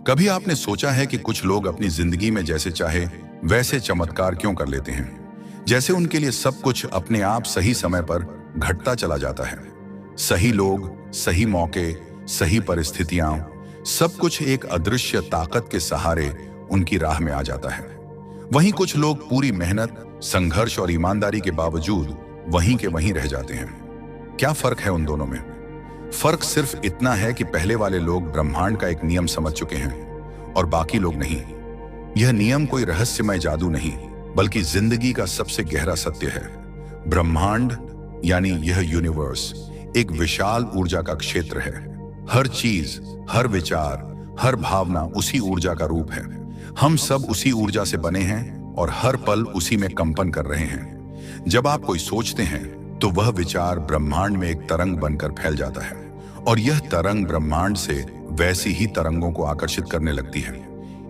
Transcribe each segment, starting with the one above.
कभी आपने सोचा है कि कुछ लोग अपनी जिंदगी में जैसे चाहे वैसे चमत्कार क्यों कर लेते हैं? जैसे उनके लिए सब कुछ अपने आप सही समय पर घटता चला जाता है। सही लोग, सही मौके, सही परिस्थितियां, सब कुछ एक अदृश्य ताकत के सहारे उनकी राह में आ जाता है। वहीं कुछ लोग पूरी मेहनत, संघर्ष और ईमानदारी के बावजूद वहीं के वहीं रह जाते हैं। क्या फर्क है उन दोनों में? फर्क सिर्फ इतना है कि पहले वाले लोग ब्रह्मांड का एक नियम समझ चुके हैं और बाकी लोग नहीं। यह नियम कोई रहस्यमय जादू नहीं, बल्कि जिंदगी का सबसे गहरा सत्य है। ब्रह्मांड यानी यह यूनिवर्स एक विशाल ऊर्जा का क्षेत्र है। हर चीज, हर विचार, हर भावना उसी ऊर्जा का रूप है। हम सब उसी ऊर्जा से बने हैं और हर पल उसी में कंपन कर रहे हैं। जब आप कोई सोचते हैं तो वह विचार ब्रह्मांड में एक तरंग बनकर फैल जाता है और यह तरंग ब्रह्मांड से वैसी ही तरंगों को आकर्षित करने लगती है।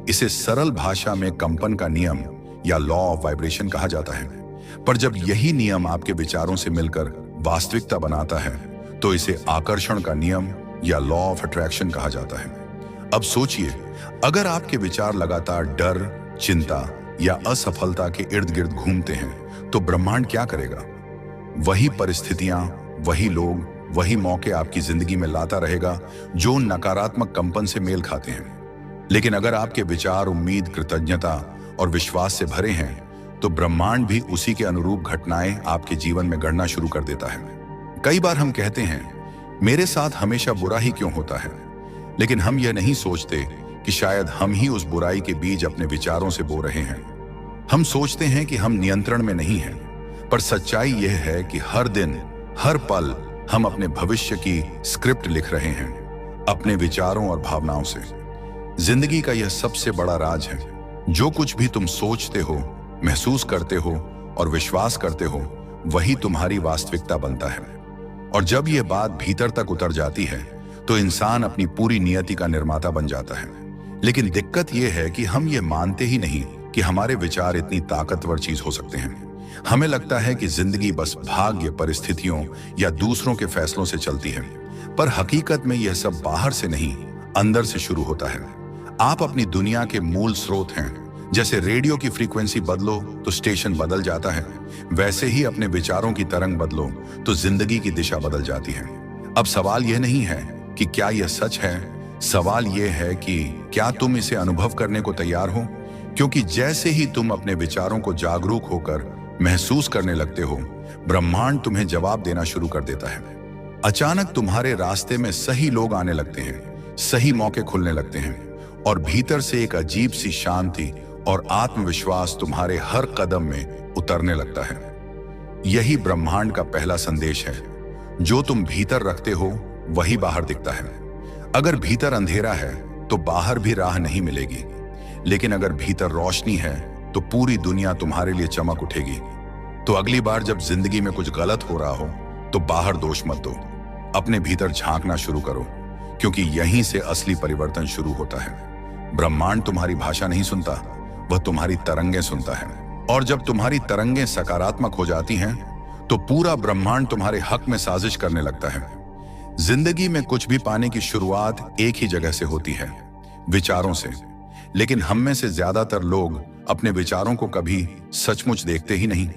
इसे सरल भाषा में कंपन का नियम या लॉ ऑफ वाइब्रेशन कहा जाता है। पर जब यही नियम आपके विचारों से मिलकर वास्तविकता बनाता है तो इसे आकर्षण का नियम या लॉ ऑफ अट्रैक्शन कहा जाता है। अब सोचिए, अगर आपके विचार लगातार डर, चिंता या असफलता के इर्द गिर्द घूमते हैं तो ब्रह्मांड क्या करेगा? वही परिस्थितियां, वही लोग, वही मौके आपकी जिंदगी में लाता रहेगा जो नकारात्मक कंपन से मेल खाते हैं। लेकिन अगर आपके विचार उम्मीद, कृतज्ञता और विश्वास से भरे हैं तो ब्रह्मांड भी उसी के अनुरूप घटनाएं आपके जीवन में गढ़ना शुरू कर देता है। कई बार हम कहते हैं, मेरे साथ हमेशा बुरा ही क्यों होता है? लेकिन हम यह नहीं सोचते कि शायद हम ही उस बुराई के बीज अपने विचारों से बो रहे हैं। हम सोचते हैं कि हम नियंत्रण में नहीं हैं, पर सच्चाई यह है कि हर दिन, हर पल हम अपने भविष्य की स्क्रिप्ट लिख रहे हैं, अपने विचारों और भावनाओं से। जिंदगी का यह सबसे बड़ा राज है। जो कुछ भी तुम सोचते हो, महसूस करते हो और विश्वास करते हो, वही तुम्हारी वास्तविकता बनता है। और जब यह बात भीतर तक उतर जाती है तो इंसान अपनी पूरी नियति का निर्माता बन जाता है। लेकिन दिक्कत यह है कि हम ये मानते ही नहीं कि हमारे विचार इतनी ताकतवर चीज हो सकते हैं। हमें लगता है कि जिंदगी बस भाग्य, परिस्थितियों या दूसरों के फैसलों से चलती है, पर हकीकत में यह सब बाहर से नहीं, अंदर से शुरू होता है। आप अपनी दुनिया के मूल स्रोत हैं। जैसे रेडियो की फ्रीक्वेंसी बदलो तो स्टेशन बदल जाता है, वैसे ही अपने विचारों की तरंग बदलो तो जिंदगी की दिशा बदल जाती है। अब सवाल यह नहीं है कि क्या यह सच है, सवाल यह है कि क्या तुम इसे अनुभव करने को तैयार हो? क्योंकि जैसे ही तुम अपने विचारों को जागरूक होकर महसूस करने लगते हो, ब्रह्मांड तुम्हें जवाब देना शुरू कर देता है। अचानक तुम्हारे रास्ते में सही लोग आने लगते हैं, सही मौके खुलने लगते हैं और भीतर से एक अजीब सी शांति और आत्मविश्वास तुम्हारे हर कदम में उतरने लगता है। यही ब्रह्मांड का पहला संदेश है। जो तुम भीतर रखते हो वही बाहर दिखता है। अगर भीतर अंधेरा है तो बाहर भी राह नहीं मिलेगी, लेकिन अगर भीतर रोशनी है तो पूरी दुनिया तुम्हारे लिए चमक उठेगी। तो अगली बार जब जिंदगी में कुछ गलत हो रहा हो तो बाहर दोष मत दो, अपने भीतर झांकना शुरू करो, क्योंकि यहीं से असली परिवर्तन शुरू होता है। ब्रह्मांड तुम्हारी भाषा नहीं सुनता, वह तुम्हारी तरंगें सुनता है। और जब तुम्हारी तरंगें सकारात्मक हो जाती हैं तो पूरा ब्रह्मांड तुम्हारे हक में साजिश करने लगता है। जिंदगी में कुछ भी पाने की शुरुआत एक ही जगह से होती है, विचारों से। लेकिन हम में से ज्यादातर लोग अपने विचारों को कभी सचमुच देखते ही नहीं।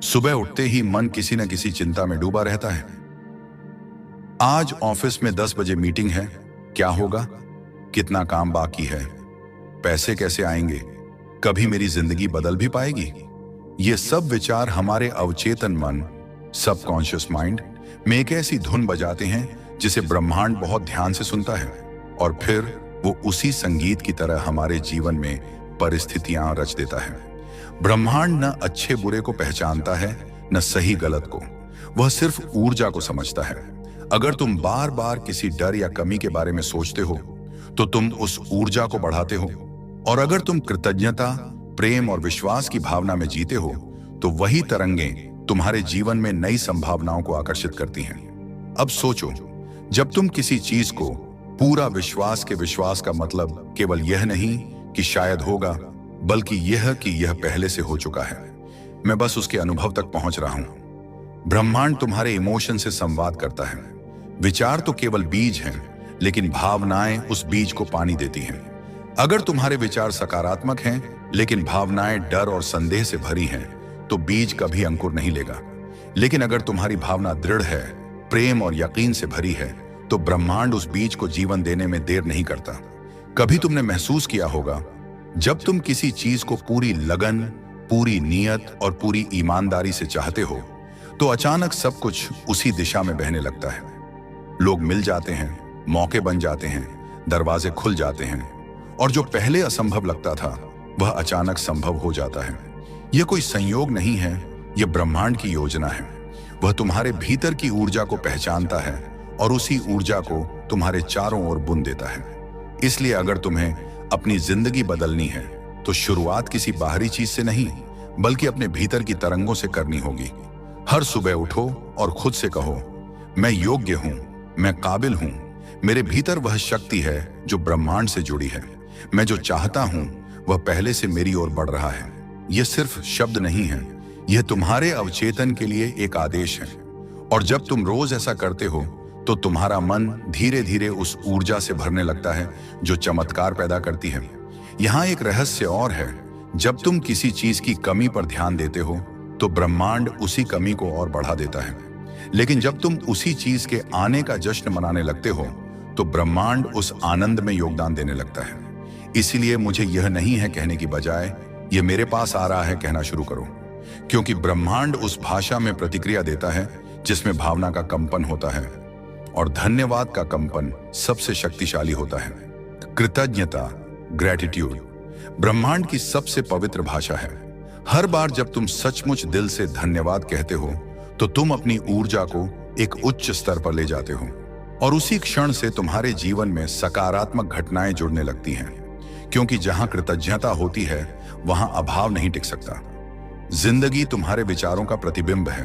सुबह उठते ही मन किसी न किसी चिंता में डूबा रहता है। आज ऑफिस में 10 बजे मीटिंग है, क्या होगा? कितना काम बाकी है? पैसे कैसे आएंगे? कभी मेरी जिंदगी बदल भी पाएगी? ये सब विचार हमारे अवचेतन मन, सबकॉन्शियस माइंड में एक ऐसी धुन बजाते हैं जिसे ब्रह्मांड बहुत ध्यान से सुनता है, और फिर वो उसी संगीत की तरह हमारे जीवन में परिस्थितियां रच देता है। ब्रह्मांड न अच्छे बुरे को पहचानता है, न सही गलत को। वह सिर्फ ऊर्जा को समझता है। अगर तुम बार बार किसी डर या कमी के बारे में सोचते हो तो तुम उस ऊर्जा को बढ़ाते हो, और अगर तुम कृतज्ञता, प्रेम और विश्वास की भावना में जीते हो तो वही तरंगें तुम्हारे जीवन में नई संभावनाओं को आकर्षित करती हैं। अब सोचो, जब तुम किसी चीज को पूरा विश्वास का मतलब केवल यह नहीं कि शायद होगा, बल्कि यह कि यह पहले से हो चुका है, मैं बस उसके अनुभव तक पहुंच रहा हूं। ब्रह्मांड तुम्हारे इमोशन से संवाद करता है। विचार तो केवल बीज हैं, लेकिन भावनाएं उस बीज को पानी देती हैं। अगर तुम्हारे विचार सकारात्मक हैं, लेकिन भावनाएं डर और संदेह से भरी हैं, तो बीज कभी अंकुर नहीं लेगा। लेकिन अगर तुम्हारी भावना दृढ़ है, प्रेम और यकीन से भरी है, तो ब्रह्मांड उस बीज को जीवन देने में देर नहीं करता। कभी तुमने महसूस किया होगा, जब तुम किसी चीज को पूरी लगन, पूरी नीयत और पूरी ईमानदारी से चाहते हो, तो अचानक सब कुछ उसी दिशा में बहने लगता है। लोग मिल जाते हैं, मौके बन जाते हैं, दरवाजे खुल जाते हैं, और जो पहले असंभव लगता था वह अचानक संभव हो जाता है। यह कोई संयोग नहीं है, यह ब्रह्मांड की योजना है। वह तुम्हारे भीतर की ऊर्जा को पहचानता है और उसी ऊर्जा को तुम्हारे चारों ओर बुन देता है। इसलिए अगर तुम्हें अपनी जिंदगी बदलनी है, तो शुरुआत किसी बाहरी चीज से नहीं, बल्कि अपने भीतर की तरंगों से करनी होगी। हर सुबह उठो और खुद से कहो, मैं योग्य हूं, मैं काबिल हूं, मेरे भीतर वह शक्ति है जो ब्रह्मांड से जुड़ी है। मैं जो चाहता हूं वह पहले से मेरी ओर बढ़ रहा है। यह सिर्फ शब्द नहीं है, यह तुम्हारे अवचेतन के लिए एक आदेश है। और जब तुम रोज ऐसा करते हो, तो तुम्हारा मन धीरे धीरे उस ऊर्जा से भरने लगता है जो चमत्कार पैदा करती है। यहाँ एक रहस्य और है, जब तुम किसी चीज की कमी पर ध्यान देते हो, तो ब्रह्मांड उसी कमी को और बढ़ा देता है। लेकिन जब तुम उसी चीज के आने का जश्न मनाने लगते हो, तो ब्रह्मांड उस आनंद में योगदान देने लगता है। इसीलिए मुझे यह नहीं है कहने की बजाय यह मेरे पास आ रहा है कहना शुरू करो, क्योंकि ब्रह्मांड उस भाषा में प्रतिक्रिया देता है जिसमें भावना का कंपन होता है, और धन्यवाद का कंपन सबसे शक्तिशाली होता है। कृतज्ञता, ग्रेटिट्यूड, ब्रह्मांड की सबसे पवित्र भाषा है। हर बार जब तुम सचमुच दिल से धन्यवाद कहते हो, तो तुम अपनी ऊर्जा को एक उच्च स्तर पर ले जाते हो, और उसी क्षण से तुम्हारे जीवन में सकारात्मक घटनाएं जुड़ने लगती हैं। क्योंकि जहां कृतज्ञता होती है, वहां अभाव नहीं टिक सकता। जिंदगी तुम्हारे विचारों का प्रतिबिंब है।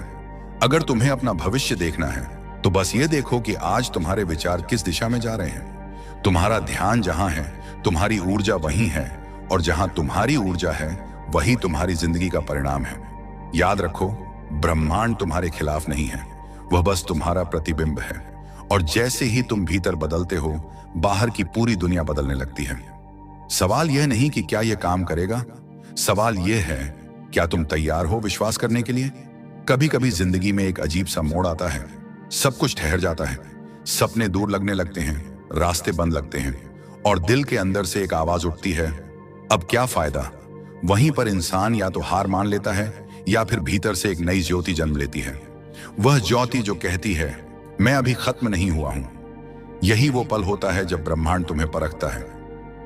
अगर तुम्हें अपना भविष्य देखना है, तो बस ये देखो कि आज तुम्हारे विचार किस दिशा में जा रहे हैं। तुम्हारा ध्यान जहां है, तुम्हारी ऊर्जा वहीं है, और जहां तुम्हारी ऊर्जा है, वही तुम्हारी जिंदगी का परिणाम है। याद रखो, ब्रह्मांड तुम्हारे खिलाफ नहीं है, वह बस तुम्हारा प्रतिबिंब है। और जैसे ही तुम भीतर बदलते हो, बाहर की पूरी दुनिया बदलने लगती है। सवाल यह नहीं कि क्या यह काम करेगा, सवाल यह है, क्या तुम तैयार हो विश्वास करने के लिए। कभी कभी जिंदगी में एक अजीब सा मोड़ आता है, सब कुछ ठहर जाता है, सपने दूर लगने लगते हैं, रास्ते बंद लगते हैं, और दिल के अंदर से एक आवाज उठती है, अब क्या फायदा। वहीं पर इंसान या तो हार मान लेता है, या फिर भीतर से एक नई ज्योति जन्म लेती है। वह ज्योति जो कहती है, मैं अभी खत्म नहीं हुआ हूं। यही वो पल होता है जब ब्रह्मांड तुम्हें परखता है।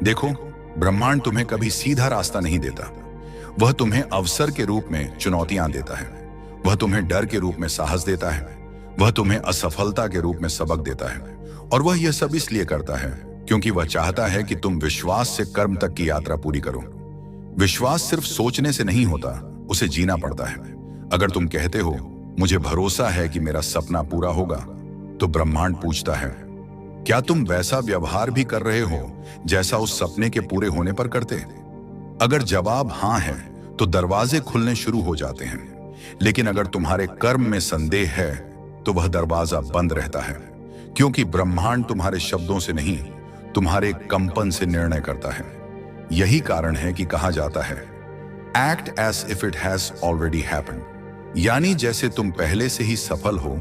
देखो, ब्रह्मांड तुम्हें कभी सीधा रास्ता नहीं देता, वह तुम्हें अवसर के रूप में चुनौतियां देता है। वह तुम्हें डर के रूप में साहस देता है, वह तुम्हें असफलता के रूप में सबक देता है। और वह यह सब इसलिए करता है क्योंकि वह चाहता है कि तुम विश्वास से कर्म तक की यात्रा पूरी करो। विश्वास सिर्फ सोचने से नहीं होता, उसे जीना पड़ता है। अगर तुम कहते हो, मुझे भरोसा है कि मेरा सपना पूरा होगा, तो ब्रह्मांड पूछता है, क्या तुम वैसा व्यवहार भी कर रहे हो जैसा उस सपने के पूरे होने पर करते। अगर जवाब हां है, तो दरवाजे खुलने शुरू हो जाते हैं। लेकिन अगर तुम्हारे कर्म में संदेह है, तो वह दरवाजा बंद रहता है, क्योंकि ब्रह्मांड तुम्हारे शब्दों से नहीं, तुम्हारे कंपन से निर्णय करता है। यही कारण है कि कहा जाता है, act as if it has already happened, यानी जैसे तुम पहले से ही सफल हो,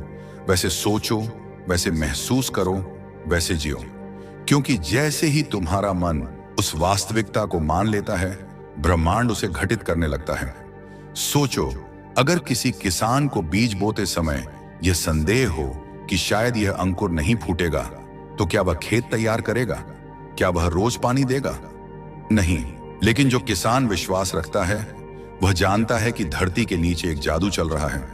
वैसे सोचो, वैसे महसूस करो, वैसे जियो। क्योंकि जैसे ही तुम्हारा मन उस वास्तविकता को मान लेता है, ब्रह्मांड उसे घटित करने लगता है। सोचो, अगर किसी किसान को बीज बोते समय यह संदेह हो कि शायद यह अंकुर नहीं फूटेगा, तो क्या वह खेत तैयार करेगा? क्या वह रोज पानी देगा? नहीं। लेकिन जो किसान विश्वास रखता है, वह जानता है कि धरती के नीचे एक जादू चल रहा है।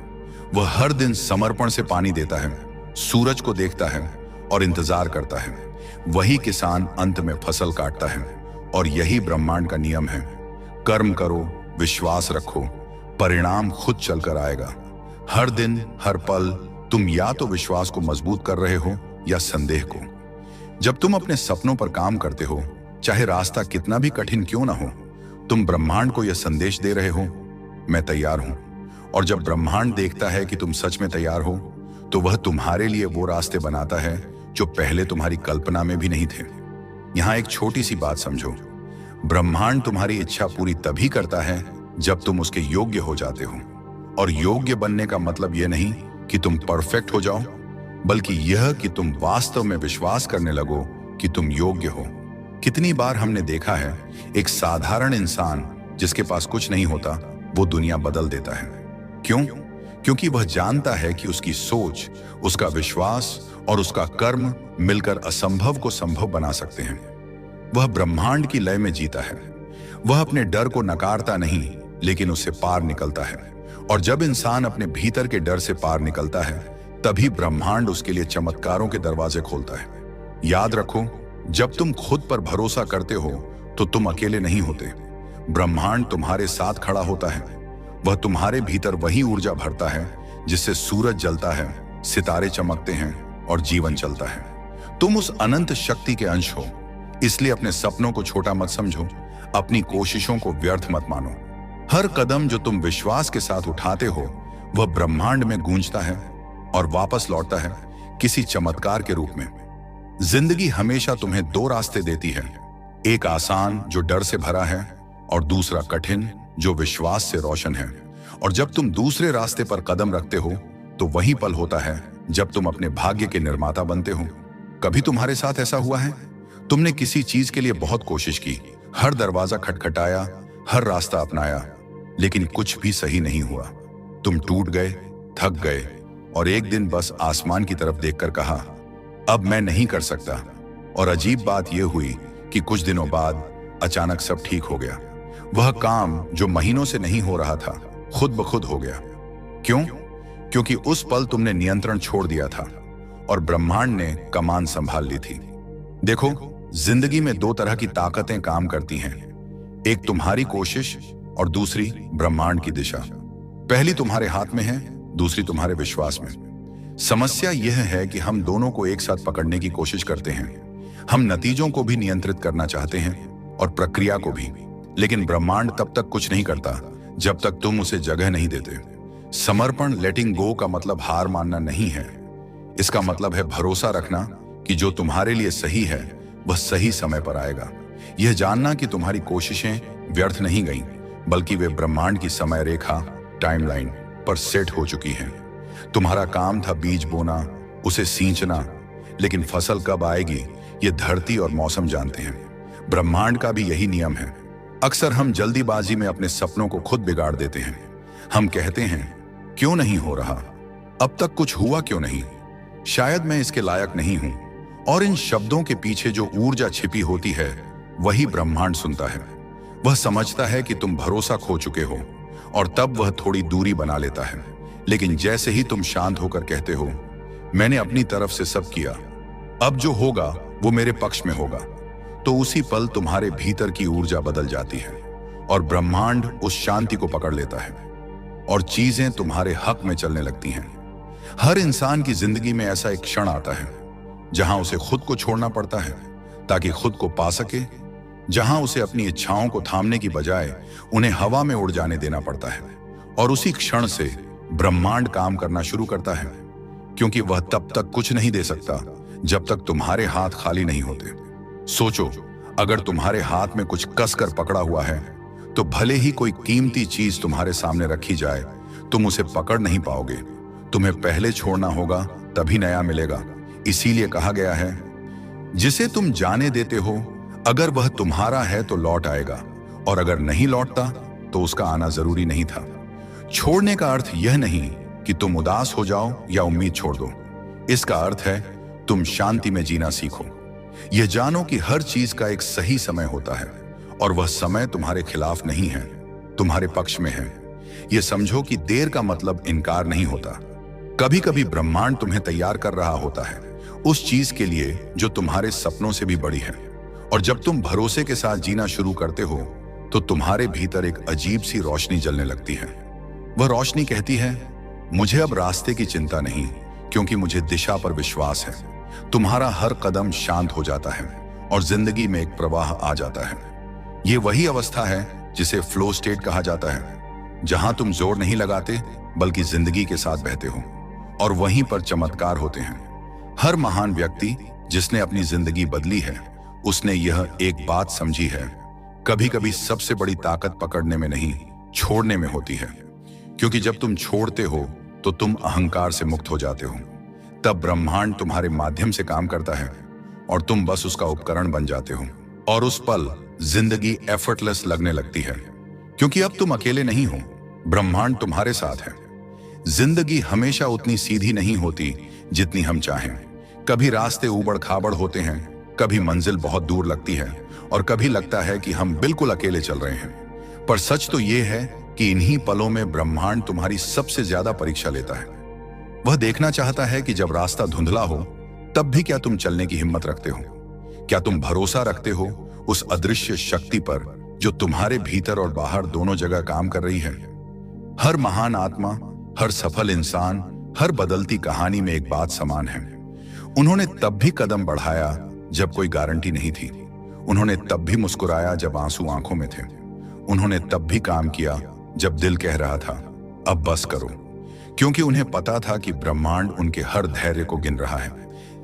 वह हर दिन समर्पण से पानी देता है, सूरज को देखता है और इंतजार करता है। वही किसान अंत में फसल काटता है। और यही ब्रह्मांड का नियम है, कर्म करो, विश्वास रखो, परिणाम खुद चलकर आएगा। हर दिन, हर पल तुम या तो विश्वास को मजबूत कर रहे हो या संदेह को। जब तुम अपने सपनों पर काम करते हो, चाहे रास्ता कितना भी कठिन क्यों ना हो, तुम ब्रह्मांड को यह संदेश दे रहे हो, मैं तैयार हूं। और जब ब्रह्मांड देखता है कि तुम सच में तैयार हो, तो वह तुम्हारे लिए वो रास्ते बनाता है जो पहले तुम्हारी कल्पना में भी नहीं थे। यहां एक छोटी सी बात समझो, ब्रह्मांड तुम्हारी इच्छा पूरी तभी करता है जब तुम उसके योग्य हो जाते हो। और योग्य बनने का मतलब यह नहीं कि तुम परफेक्ट हो जाओ, बल्कि यह कि तुम वास्तव में विश्वास करने लगो कि तुम योग्य हो। कितनी बार हमने देखा है एक साधारण इंसान जिसके पास कुछ नहीं होता, वो दुनिया बदल देता है। क्यों? क्योंकि वह जानता है कि उसकी सोच, उसका विश्वास और उसका कर्म मिलकर असंभव को संभव बना सकते हैं। वह ब्रह्मांड की लय में जीता है। वह अपने डर को नकारता नहीं, लेकिन उससे पार निकलता है। और जब इंसान अपने भीतर के डर से पार निकलता है, तभी ब्रह्मांड उसके लिए चमत्कारों के दरवाजे खोलता है। याद रखो, जब तुम खुद पर भरोसा करते हो तो तुम अकेले नहीं होते। ब्रह्मांड तुम्हारे साथ खड़ा होता है। वह तुम्हारे भीतर वही ऊर्जा भरता है जिससे सूरज जलता है, सितारे चमकते हैं और जीवन चलता है। तुम उस अनंत शक्ति के अंश हो, इसलिए अपने सपनों को छोटा मत समझो, अपनी कोशिशों को व्यर्थ मत मानो। हर कदम जो तुम विश्वास के साथ उठाते हो, वह ब्रह्मांड में गूंजता है और वापस लौटता है किसी चमत्कार के रूप में। जिंदगी हमेशा तुम्हें दो रास्ते देती है, एक आसान जो डर से भरा है और दूसरा कठिन जो विश्वास से रोशन है। और जब तुम दूसरे रास्ते पर कदम रखते हो तो वही पल होता है जब तुम अपने भाग्य के निर्माता बनते हो। कभी तुम्हारे साथ ऐसा हुआ है? तुमने किसी चीज के लिए बहुत कोशिश की, हर दरवाजा खटखटाया, हर रास्ता अपनाया, लेकिन कुछ भी सही नहीं हुआ। तुम टूट गए, थक गए और एक दिन बस आसमान की तरफ देखकर कहा, अब मैं नहीं कर सकता। और अजीब बात यह हुई कि कुछ दिनों बाद अचानक सब ठीक हो गया। वह काम जो महीनों से नहीं हो रहा था, खुद ब खुद हो गया। क्यों? क्योंकि उस पल तुमने नियंत्रण छोड़ दिया था और ब्रह्मांड ने कमान संभाल ली थी। देखो, जिंदगी में दो तरह की ताकतें काम करती हैं, एक तुम्हारी कोशिश और दूसरी ब्रह्मांड की दिशा। पहली तुम्हारे हाथ में है, दूसरी तुम्हारे विश्वास में। समस्या यह है कि हम दोनों को एक साथ पकड़ने की कोशिश करते हैं। हम नतीजों को भी नियंत्रित करना चाहते हैं और प्रक्रिया को भी, लेकिन ब्रह्मांड तब तक कुछ नहीं करता जब तक तुम उसे जगह नहीं देते। समर्पण, लेटिंग गो का मतलब हार मानना नहीं है। इसका मतलब है भरोसा रखना कि जो तुम्हारे लिए सही है वह सही समय पर आएगा। यह जानना कि तुम्हारी कोशिशें व्यर्थ नहीं गईं, बल्कि वे ब्रह्मांड की समय रेखा, टाइमलाइन पर सेट हो चुकी हैं। तुम्हारा काम था बीज बोना, उसे सींचना, लेकिन फसल कब आएगी ये धरती और मौसम जानते हैं। ब्रह्मांड का भी यही नियम है। अक्सर हम जल्दीबाजी में अपने सपनों को खुद बिगाड़ देते हैं। हम कहते हैं, क्यों नहीं हो रहा, अब तक कुछ हुआ क्यों नहीं, शायद मैं इसके लायक नहीं हूं। और इन शब्दों के पीछे जो ऊर्जा छिपी होती है वही ब्रह्मांड सुनता है। वह समझता है कि तुम भरोसा खो चुके हो और तब वह थोड़ी दूरी बना लेता है। लेकिन जैसे ही तुम शांत होकर कहते हो, मैंने अपनी तरफ से सब किया, अब जो होगा वो मेरे पक्ष में होगा, तो उसी पल तुम्हारे भीतर की ऊर्जा बदल जाती है और ब्रह्मांड उस शांति को पकड़ लेता है और चीजें तुम्हारे हक में चलने लगती हैं। हर इंसान की जिंदगी में ऐसा एक क्षण आता है जहां उसे खुद को छोड़ना पड़ता है ताकि खुद को पा सके, जहां उसे अपनी इच्छाओं को थामने की बजाय उन्हें हवा में उड़ जाने देना पड़ता है। और उसी क्षण से ब्रह्मांड काम करना शुरू करता है, क्योंकि वह तब तक कुछ नहीं दे सकता जब तक तुम्हारे हाथ खाली नहीं होते। सोचो, अगर तुम्हारे हाथ में कुछ कसकर पकड़ा हुआ है तो भले ही कोई कीमती चीज तुम्हारे सामने रखी जाए, तुम उसे पकड़ नहीं पाओगे। तुम्हें पहले छोड़ना होगा, तभी नया मिलेगा। इसीलिए कहा गया है, जिसे तुम जाने देते हो अगर वह तुम्हारा है तो लौट आएगा, और अगर नहीं लौटता तो उसका आना जरूरी नहीं था। छोड़ने का अर्थ यह नहीं कि तुम उदास हो जाओ या उम्मीद छोड़ दो। इसका अर्थ है तुम शांति में जीना सीखो। यह जानो कि हर चीज का एक सही समय होता है और वह समय तुम्हारे खिलाफ नहीं है, तुम्हारे पक्ष में है। यह समझो कि देर का मतलब इनकार नहीं होता। कभी कभी ब्रह्मांड तुम्हें तैयार कर रहा होता है उस चीज के लिए जो तुम्हारे सपनों से भी बड़ी है। और जब तुम भरोसे के साथ जीना शुरू करते हो तो तुम्हारे भीतर एक अजीब सी रोशनी जलने लगती है। वह रोशनी कहती है, मुझे अब रास्ते की चिंता नहीं, क्योंकि मुझे दिशा पर विश्वास है। तुम्हारा हर कदम शांत हो जाता है और जिंदगी में एक प्रवाह आ जाता है। यह वही अवस्था है जिसे फ्लो स्टेट कहा जाता है, जहां तुम जोर नहीं लगाते बल्कि जिंदगी के साथ बहते हो, और वहीं पर चमत्कार होते हैं। हर महान व्यक्ति जिसने अपनी जिंदगी बदली है, उसने यह एक बात समझी है, कभी कभी सबसे बड़ी ताकत पकड़ने में नहीं, छोड़ने में होती है। क्योंकि जब तुम छोड़ते हो तो तुम अहंकार से मुक्त हो जाते हो। तब ब्रह्मांड तुम्हारे माध्यम से काम करता है और तुम बस उसका उपकरण बन जाते हो। और उस पल जिंदगी एफर्टलेस लगने लगती है, क्योंकि अब तुम अकेले नहीं हो, ब्रह्मांड तुम्हारे साथ है। जिंदगी हमेशा उतनी सीधी नहीं होती जितनी हम चाहें। कभी रास्ते ऊबड़ खाबड़ होते हैं, कभी मंजिल बहुत दूर लगती है और कभी लगता है कि हम बिल्कुल अकेले चल रहे हैं। पर सच तो यह है कि इन्हीं पलों में ब्रह्मांड तुम्हारी सबसे ज्यादा परीक्षा लेता है। वह देखना चाहता है कि जब रास्ता धुंधला हो तब भी क्या तुम चलने की हिम्मत रखते हो, क्या तुम भरोसा रखते हो उस अदृश्य शक्ति पर जो तुम्हारे भीतर और बाहर दोनों जगह काम कर रही है। हर महान आत्मा, हर सफल इंसान, हर बदलती कहानी में एक बात समान है। उन्होंने तब भी कदम बढ़ाया जब कोई गारंटी नहीं थी। उन्होंने तब भी मुस्कुराया जब आंसू आंखों में थे। उन्होंने तब भी काम किया जब दिल कह रहा था अब बस करो, क्योंकि उन्हें पता था कि ब्रह्मांड उनके हर धैर्य को गिन रहा है।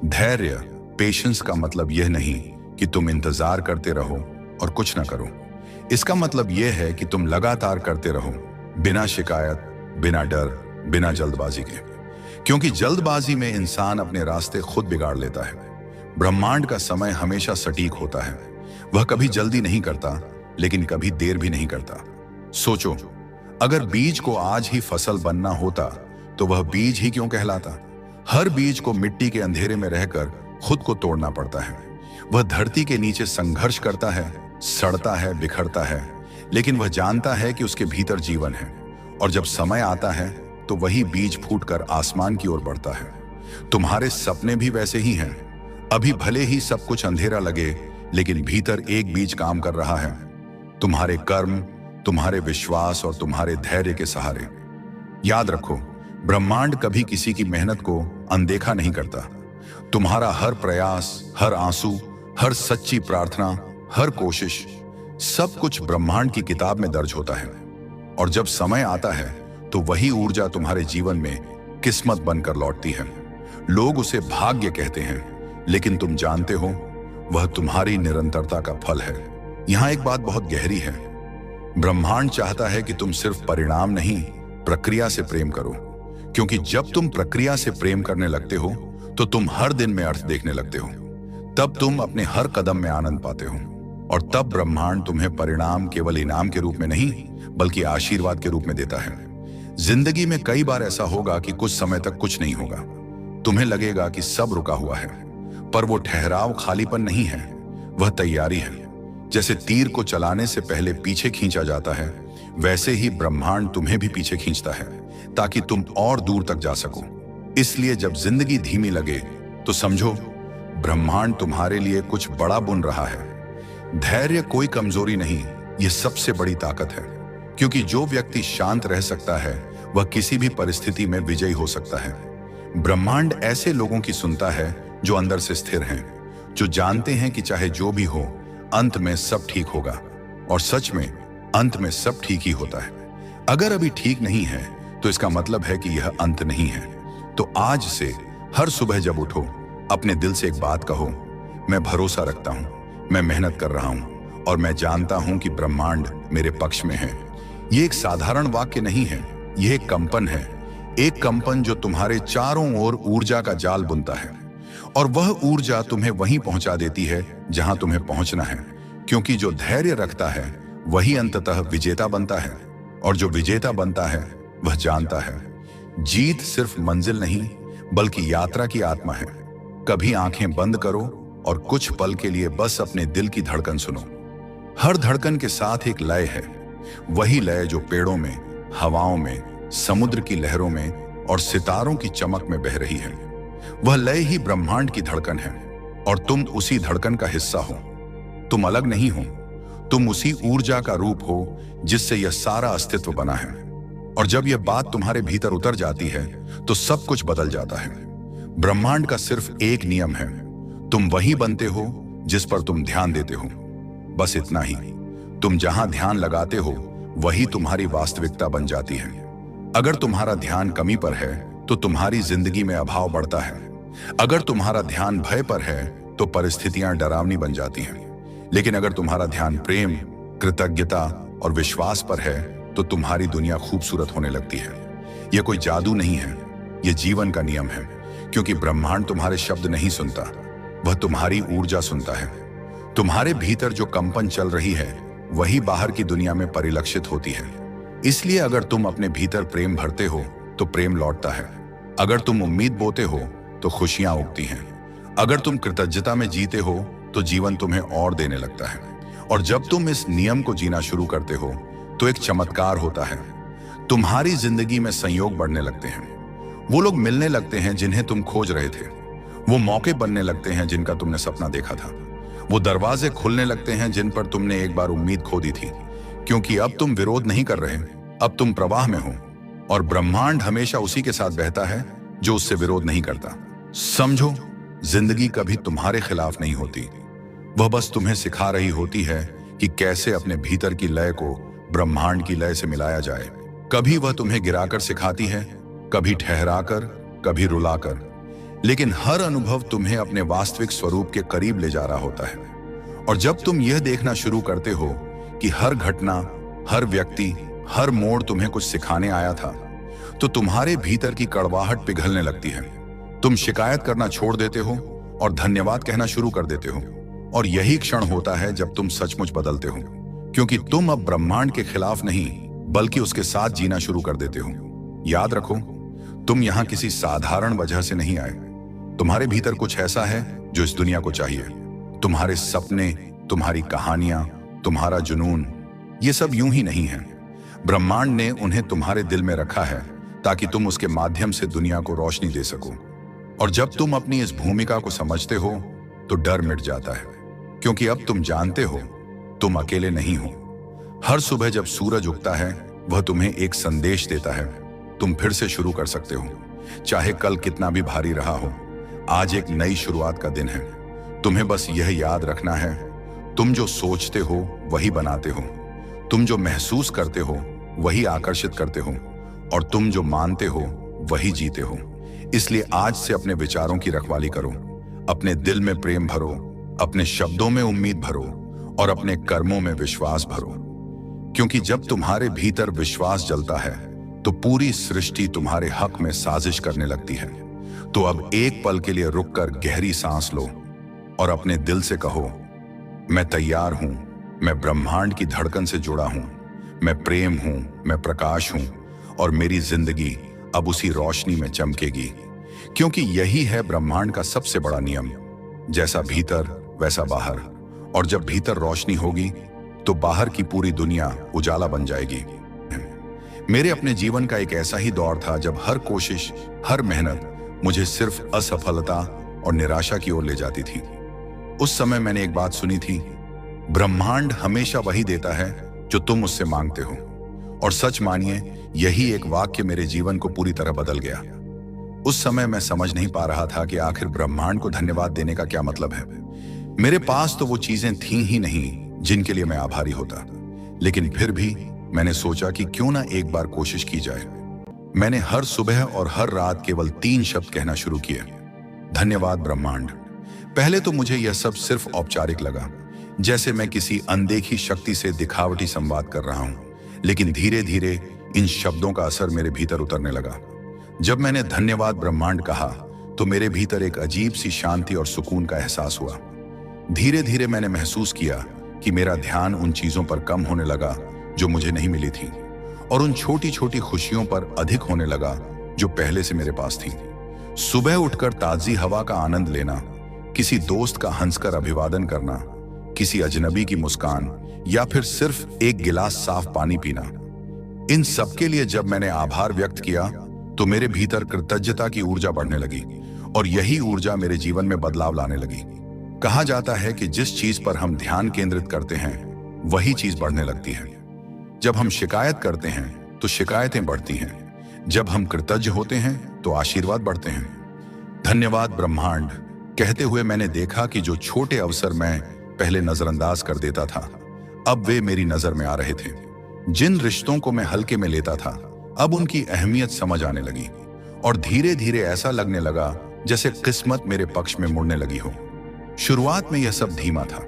धैर्य, पेशेंस का मतलब यह नहीं कि तुम इंतजार करते रहो और कुछ ना करो। इसका मतलब यह है कि तुम लगातार करते रहो, बिना शिकायत, बिना डर, बिना जल्दबाजी के। क्योंकि जल्दबाजी में इंसान अपने रास्ते खुद बिगाड़ लेता है। ब्रह्मांड का समय हमेशा सटीक होता है। वह कभी जल्दी नहीं करता, लेकिन कभी देर भी नहीं करता। सोचो, अगर बीज को आज ही फसल बनना होता तो वह बीज ही क्यों कहलाता। हर बीज को मिट्टी के अंधेरे में रहकर खुद को तोड़ना पड़ता है। वह धरती के नीचे संघर्ष करता है, सड़ता है, बिखरता है, लेकिन वह जानता है कि उसके भीतर जीवन है। और जब समय आता है तो वही बीज फूटकर आसमान की ओर बढ़ता है। तुम्हारे सपने भी वैसे ही हैं। अभी भले ही सब कुछ अंधेरा लगे, लेकिन भीतर एक बीज काम कर रहा है। तुम्हारे कर्म, तुम्हारे विश्वास और तुम्हारे धैर्य के सहारे। याद रखो, ब्रह्मांड कभी किसी की मेहनत को अनदेखा नहीं करता। तुम्हारा हर प्रयास, हर आंसू, हर सच्ची प्रार्थना, हर कोशिश, सब कुछ ब्रह्मांड की किताब में दर्ज होता है। और जब समय आता है तो वही ऊर्जा तुम्हारे जीवन में किस्मत बनकर लौटती है। लोग उसे भाग्य कहते हैं, लेकिन तुम जानते हो वह तुम्हारी निरंतरता का फल है। यहां एक बात बहुत गहरी है। ब्रह्मांड चाहता है कि तुम सिर्फ परिणाम नहीं, प्रक्रिया से प्रेम करो। क्योंकि जब तुम प्रक्रिया से प्रेम करने लगते हो तो तुम हर दिन में अर्थ देखने लगते हो। तब तुम अपने हर कदम में आनंद पाते हो। और तब ब्रह्मांड तुम्हें परिणाम केवल इनाम के रूप में नहीं, बल्कि आशीर्वाद के रूप में देता है। जिंदगी में कई बार ऐसा होगा कि कुछ समय तक कुछ नहीं होगा। तुम्हें लगेगा कि सब रुका हुआ है, पर वो ठहराव खालीपन नहीं है, वह तैयारी है। जैसे तीर को चलाने से पहले पीछे खींचा जाता है, वैसे ही ब्रह्मांड तुम्हें भी पीछे खींचता है, ताकि तुम और दूर तक जा सको। इसलिए जब जिंदगी धीमी लगे तो समझो ब्रह्मांड तुम्हारे लिए कुछ बड़ा बुन रहा है। धैर्य कोई कमजोरी नहीं, यह सबसे बड़ी ताकत है। क्योंकि जो व्यक्ति शांत रह सकता है वह किसी भी परिस्थिति में विजयी हो सकता है। ब्रह्मांड ऐसे लोगों की सुनता है जो अंदर से स्थिर हैं, जो जानते हैं कि चाहे जो भी हो, अंत में सब ठीक होगा। और सच में अंत में सब ठीक ही होता है। अगर अभी ठीक नहीं है तो इसका मतलब है कि यह अंत नहीं है। तो आज से हर सुबह जब उठो, अपने दिल से एक बात कहो, मैं भरोसा रखता हूं, मैं मेहनत कर रहा हूं और मैं जानता हूं कि ब्रह्मांड मेरे पक्ष में है। यह एक साधारण वाक्य नहीं है, यह एक कंपन है। एक कंपन जो तुम्हारे चारों ओर ऊर्जा का जाल बुनता है। और वह ऊर्जा तुम्हें वहीं पहुंचा देती है जहां तुम्हें पहुंचना है। क्योंकि जो धैर्य रखता है वही अंततः विजेता बनता है। और जो विजेता बनता है वह जानता है जीत सिर्फ मंजिल नहीं, बल्कि यात्रा की आत्मा है। कभी आंखें बंद करो और कुछ पल के लिए बस अपने दिल की धड़कन सुनो। हर धड़कन के साथ एक लय है, वही लय जो पेड़ों में, हवाओं में, समुद्र की लहरों में और सितारों की चमक में बह रही है। वह लय ही ब्रह्मांड की धड़कन है और तुम उसी धड़कन का हिस्सा हो। तुम अलग नहीं हो, तुम उसी ऊर्जा का रूप हो जिससे यह सारा अस्तित्व बना है। और जब यह बात तुम्हारे भीतर उतर जाती है तो सब कुछ बदल जाता है। ब्रह्मांड का सिर्फ एक नियम है, तुम वही बनते हो जिस पर तुम ध्यान देते हो। बस इतना ही। तुम जहां ध्यान लगाते हो वही तुम्हारी वास्तविकता बन जाती है। अगर तुम्हारा ध्यान कमी पर है तो तुम्हारी जिंदगी में अभाव बढ़ता है। अगर तुम्हारा ध्यान भय पर है तो परिस्थितियां डरावनी बन जाती हैं। लेकिन अगर तुम्हारा ध्यान प्रेम, कृतज्ञता और विश्वास पर है तो तुम्हारी दुनिया खूबसूरत होने लगती है। यह कोई जादू नहीं है, यह जीवन का नियम है, क्योंकि ब्रह्मांड तुम्हारे शब्द नहीं सुनता, वह तुम्हारी ऊर्जा सुनता है। तुम्हारे भीतर जो कंपन चल रही है वही बाहर की दुनिया में परिलक्षित होती है। इसलिए अगर तुम अपने भीतर प्रेम भरते हो तो प्रेम लौटता है। अगर तुम उम्मीद बोते हो तो खुशियां उगती हैं। अगर तुम कृतज्ञता में जीते हो तो जीवन तुम्हें और देने लगता है। और जब तुम इस नियम को जीना शुरू करते हो तो एक चमत्कार होता है। तुम्हारी जिंदगी में संयोग बढ़ने लगते हैं। वो लोग मिलने लगते हैं जिन्हें तुम खोज रहे थे। वो मौके बनने लगते हैं जिनका तुमने सपना देखा था। वो दरवाजे खुलने लगते हैं जिन पर तुमने एक बार उम्मीद खो दी थी। क्योंकि अब तुम विरोध नहीं कर रहे, अब तुम प्रवाह में हो। और ब्रह्मांड हमेशा उसी के साथ बहता है जो उससे विरोध नहीं करता। समझो, जिंदगी कभी तुम्हारे खिलाफ नहीं होती, वह बस तुम्हें सिखा रही होती है कि कैसे अपने भीतर की लय को ब्रह्मांड की लय से मिलाया जाए। कभी वह तुम्हें गिराकर सिखाती है, कभी ठहराकर, कभी रुलाकर, लेकिन हर अनुभव तुम्हें अपने वास्तविक स्वरूप के करीब ले जा रहा होता है। और जब तुम यह देखना शुरू करते हो कि हर घटना, हर व्यक्ति, हर मोड़ तुम्हें कुछ सिखाने आया था, तो तुम्हारे भीतर की कड़वाहट पिघलने लगती है। तुम शिकायत करना छोड़ देते हो और धन्यवाद कहना शुरू कर देते हो। और यही क्षण होता है जब तुम सचमुच बदलते हो, क्योंकि तुम अब ब्रह्मांड के खिलाफ नहीं बल्कि उसके साथ जीना शुरू कर देते हो। याद रखो, तुम यहां किसी साधारण वजह से नहीं आए। तुम्हारे भीतर कुछ ऐसा है जो इस दुनिया को चाहिए। तुम्हारे सपने, तुम्हारी कहानियां, तुम्हारा जुनून, ये सब यूं ही नहीं है। ब्रह्मांड ने उन्हें तुम्हारे दिल में रखा है ताकि तुम उसके माध्यम से दुनिया को रोशनी दे सको। और जब तुम अपनी इस भूमिका को समझते हो तो डर मिट जाता है, क्योंकि अब तुम जानते हो तुम अकेले नहीं हो। हर सुबह जब सूरज उगता है वह तुम्हें एक संदेश देता है, तुम फिर से शुरू कर सकते हो। चाहे कल कितना भी भारी रहा हो, आज एक नई शुरुआत का दिन है। तुम्हें बस यह याद रखना है, तुम जो सोचते हो वही बनाते हो, तुम जो महसूस करते हो वही आकर्षित करते हो, और तुम जो मानते हो वही जीते हो। इसलिए आज से अपने विचारों की रखवाली करो, अपने दिल में प्रेम भरो, अपने शब्दों में उम्मीद भरो और अपने कर्मों में विश्वास भरो। क्योंकि जब तुम्हारे भीतर विश्वास जलता है तो पूरी सृष्टि तुम्हारे हक में साजिश करने लगती है। तो अब एक पल के लिए रुककर गहरी सांस लो और अपने दिल से कहो, मैं तैयार हूं, मैं ब्रह्मांड की धड़कन से जुड़ा हूं, मैं प्रेम हूं, मैं प्रकाश हूं, और मेरी जिंदगी अब उसी रोशनी में चमकेगी। क्योंकि यही है ब्रह्मांड का सबसे बड़ा नियम, जैसा भीतर वैसा बाहर। और जब भीतर रोशनी होगी तो बाहर की पूरी दुनिया उजाला बन जाएगी। मेरे अपने जीवन का एक ऐसा ही दौर था जब हर कोशिश, हर मेहनत मुझे सिर्फ असफलता और निराशा की ओर ले जाती थी। उस समय मैंने एक बात सुनी थी, ब्रह्मांड हमेशा वही देता है जो तुम उससे मांगते हो। और सच मानिए, यही एक वाक्य मेरे जीवन को पूरी तरह बदल गया। उस समय मैं समझ नहीं पा रहा था कि आखिर ब्रह्मांड को धन्यवाद देने का क्या मतलब है। मेरे पास तो वो चीजें थीं ही नहीं जिनके लिए मैं आभारी होता। लेकिन फिर भी मैंने सोचा कि क्यों ना एक बार कोशिश की जाए। मैंने हर सुबह और हर रात केवल 3 शब्द कहना शुरू किए, धन्यवाद ब्रह्मांड। पहले तो मुझे यह सब सिर्फ औपचारिक लगा, जैसे मैं किसी अनदेखी शक्ति से दिखावटी संवाद कर रहा हूं। लेकिन धीरे धीरे इन शब्दों का असर मेरे भीतर उतरने लगा। जब मैंने धन्यवाद ब्रह्मांड कहा तो मेरे भीतर एक अजीब सी शांति और सुकून का एहसास हुआ। धीरे धीरे मैंने महसूस किया कि मेरा ध्यान उन चीजों पर कम होने लगा जो मुझे नहीं मिली थी, और उन छोटी छोटी खुशियों पर अधिक होने लगा जो पहले से मेरे पास थी। सुबह उठकर ताजी हवा का आनंद लेना, किसी दोस्त का हंसकर अभिवादन करना, किसी अजनबी की मुस्कान, या फिर सिर्फ एक गिलास साफ पानी पीना, इन सब के लिए जब मैंने आभार व्यक्त किया तो मेरे भीतर कृतज्ञता की ऊर्जा बढ़ने लगी, और यही ऊर्जा मेरे जीवन में बदलाव लाने लगी। कहा जाता है कि जिस चीज पर हम ध्यान केंद्रित करते हैं वही चीज बढ़ने लगती है। जब हम शिकायत करते हैं तो शिकायतें बढ़ती हैं, जब हम कृतज्ञ होते हैं तो आशीर्वाद बढ़ते हैं। धन्यवाद ब्रह्मांड कहते हुए मैंने देखा कि जो छोटे अवसर मैं पहले नजरअंदाज कर देता था, अब वे मेरी नजर में आ रहे थे। जिन रिश्तों को मैं हल्के में लेता था, अब उनकी अहमियत समझ आने लगी, और धीरे धीरे ऐसा लगने लगा जैसे किस्मत मेरे पक्ष में मुड़ने लगी हो। शुरुआत में यह सब धीमा था,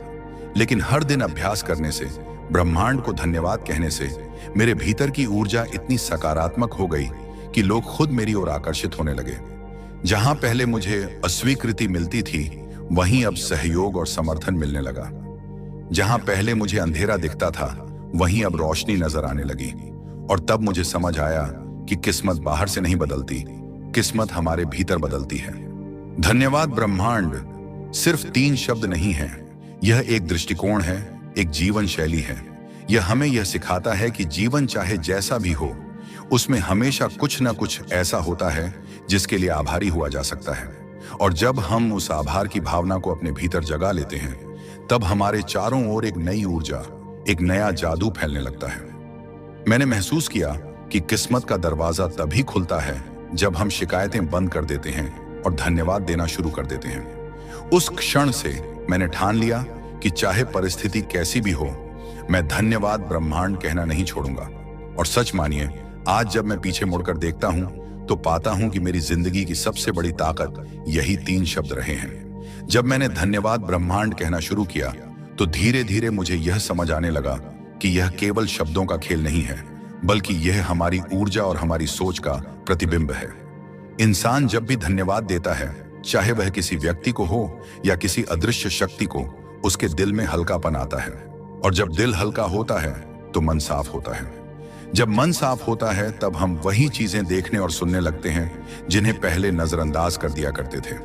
लेकिन हर दिन अभ्यास करने से ब्रह्मांड को धन्यवाद कहने से मेरे भीतर की ऊर्जा इतनी सकारात्मक हो गई कि लोग खुद मेरी ओर आकर्षित होने लगे। जहां पहले मुझे अस्वीकृति मिलती थी, वहीं अब सहयोग और समर्थन मिलने लगा। जहां पहले मुझे अंधेरा दिखता था, वहीं अब रोशनी नजर आने लगी। और तब मुझे समझ आया कि किस्मत बाहर से नहीं बदलती, किस्मत हमारे भीतर बदलती है। धन्यवाद ब्रह्मांड सिर्फ 3 शब्द नहीं है, यह एक दृष्टिकोण है, एक जीवन शैली है। यह हमें यह सिखाता है कि जीवन चाहे जैसा भी हो, उसमें हमेशा कुछ न कुछ ऐसा होता है जिसके लिए आभारी हुआ जा सकता है। और जब हम उस आभार की भावना को अपने भीतर जगा लेते हैं, तब हमारे चारों ओर एक नई ऊर्जा, एक नया जादू फैलने लगता है। मैंने महसूस किया कि किस्मत का दरवाजा तभी खुलता है जब हम शिकायतें बंद कर देते हैं और धन्यवाद देना शुरू कर देते हैं। उस क्षण से मैंने ठान लिया कि चाहे परिस्थिति कैसी भी हो, मैं धन्यवाद ब्रह्मांड कहना नहीं छोड़ूंगा। और सच मानिए, आज जब मैं पीछे मुड़कर देखता हूं तो पाता हूं कि मेरी जिंदगी की सबसे बड़ी ताकत यही 3 शब्द रहे हैं। जब मैंने धन्यवाद ब्रह्मांड कहना शुरू किया तो धीरे धीरे मुझे यह समझ आने लगा कि यह केवल शब्दों का खेल नहीं है, बल्कि यह हमारी ऊर्जा और हमारी सोच का प्रतिबिंब है। इंसान जब भी धन्यवाद देता है, चाहे वह किसी व्यक्ति को हो या किसी अदृश्य शक्ति को, उसके दिल में हल्कापन आता है। और जब दिल हल्का होता है तो मन साफ होता है। जब मन साफ होता है, तब हम वही चीजें देखने और सुनने लगते हैं जिन्हें पहले नजरअंदाज कर दिया करते थे।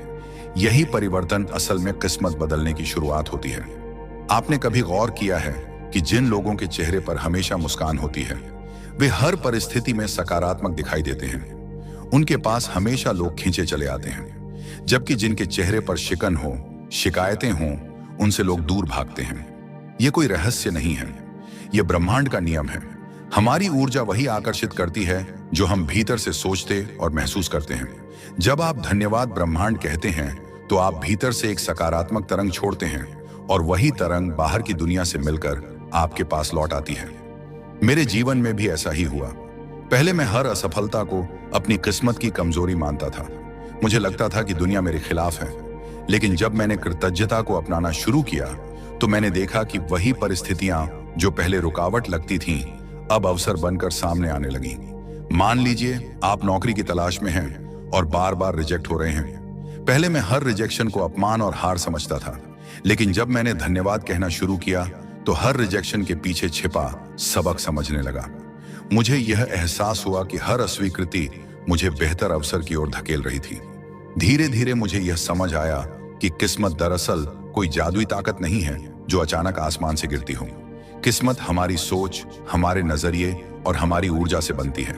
यही परिवर्तन असल में किस्मत बदलने की शुरुआत होती है। आपने कभी गौर किया है कि जिन लोगों के चेहरे पर हमेशा मुस्कान होती है, वे हर परिस्थिति में सकारात्मक दिखाई देते हैं। उनके पास हमेशा लोग खींचे चले आते हैं, जबकि जिनके चेहरे पर शिकन हो, शिकायतें हों, उनसे लोग दूर भागते हैं। यह कोई रहस्य नहीं है, यह ब्रह्मांड का नियम है। हमारी ऊर्जा वही आकर्षित करती है जो हम भीतर से सोचते और महसूस करते हैं। जब आप धन्यवाद ब्रह्मांड कहते हैं तो आप भीतर से एक सकारात्मक तरंग छोड़ते हैं और वही तरंग बाहर की दुनिया से मिलकर आपके पास लौट आती है। मेरे जीवन में भी ऐसा ही हुआ। पहले मैं हर असफलता को अपनी किस्मत की कमजोरी मानता था। मुझे लगता था कि दुनिया मेरे खिलाफ है। लेकिन जब मैंने कृतज्ञता को अपनाना शुरू किया तो मैंने देखा कि वही परिस्थितियां जो पहले रुकावट लगती थीं, अब अवसर बनकर सामने आने लगी। मान लीजिए आप नौकरी की तलाश में हैं और बार बार रिजेक्ट हो रहे हैं। पहले मैं हर रिजेक्शन को अपमान और हार समझता था, लेकिन जब मैंने धन्यवाद कहना शुरू किया तो हर रिजेक्शन के पीछे छिपा सबक समझने लगा। मुझे यह एहसास हुआ कि हर अस्वीकृति मुझे बेहतर अवसर की ओर धकेल रही थी। धीरे धीरे मुझे यह समझ आया कि किस्मत दरअसल कोई जादुई ताकत नहीं है जो अचानक आसमान से गिरती हो। किस्मत हमारी सोच, हमारे नजरिए और हमारी ऊर्जा से बनती है।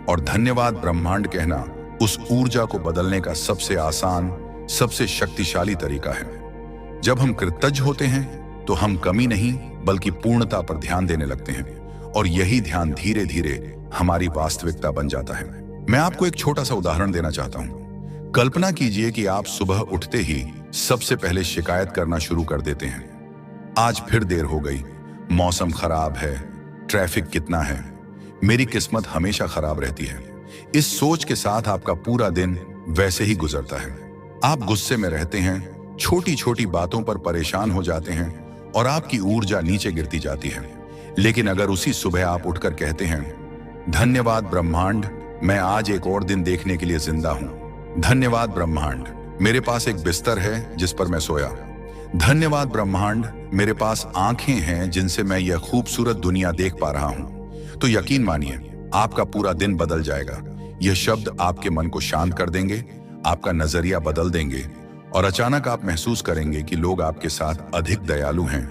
और धन्यवाद ब्रह्मांड कहना उस ऊर्जा को बदलने का सबसे आसान, सबसे शक्तिशाली तरीका है। जब हम कृतज्ञ होते हैं तो हम कमी नहीं बल्कि पूर्णता पर ध्यान देने लगते हैं, और यही ध्यान धीरे धीरे हमारी वास्तविकता बन जाता है। मैं आपको एक छोटा सा उदाहरण देना चाहता हूं। कल्पना कीजिए कि आप सुबह उठते ही सबसे पहले शिकायत करना शुरू कर देते हैं। आज फिर देर हो गई, मौसम खराब है, ट्रैफिक कितना है, मेरी किस्मत हमेशा खराब रहती है। इस सोच के साथ आपका पूरा दिन वैसे ही गुजरता है। आप गुस्से में रहते हैं, छोटी छोटी बातों पर परेशान हो जाते हैं और आपकी ऊर्जा नीचे गिरती जाती है। लेकिन अगर उसी सुबह आप उठकर कहते हैं, धन्यवाद ब्रह्मांड, मैं आज एक और दिन देखने के लिए जिंदा हूं। धन्यवाद ब्रह्मांड, मेरे पास एक बिस्तर है जिस पर मैं सोया। धन्यवाद ब्रह्मांड, मेरे पास आंखें हैं जिनसे मैं यह खूबसूरत दुनिया देख पा रहा हूं। तो यकीन मानिए, आपका पूरा दिन बदल जाएगा। यह शब्द आपके मन को शांत कर देंगे, आपका नजरिया बदल देंगे, और अचानक आप महसूस करेंगे कि लोग आपके साथ अधिक दयालु हैं,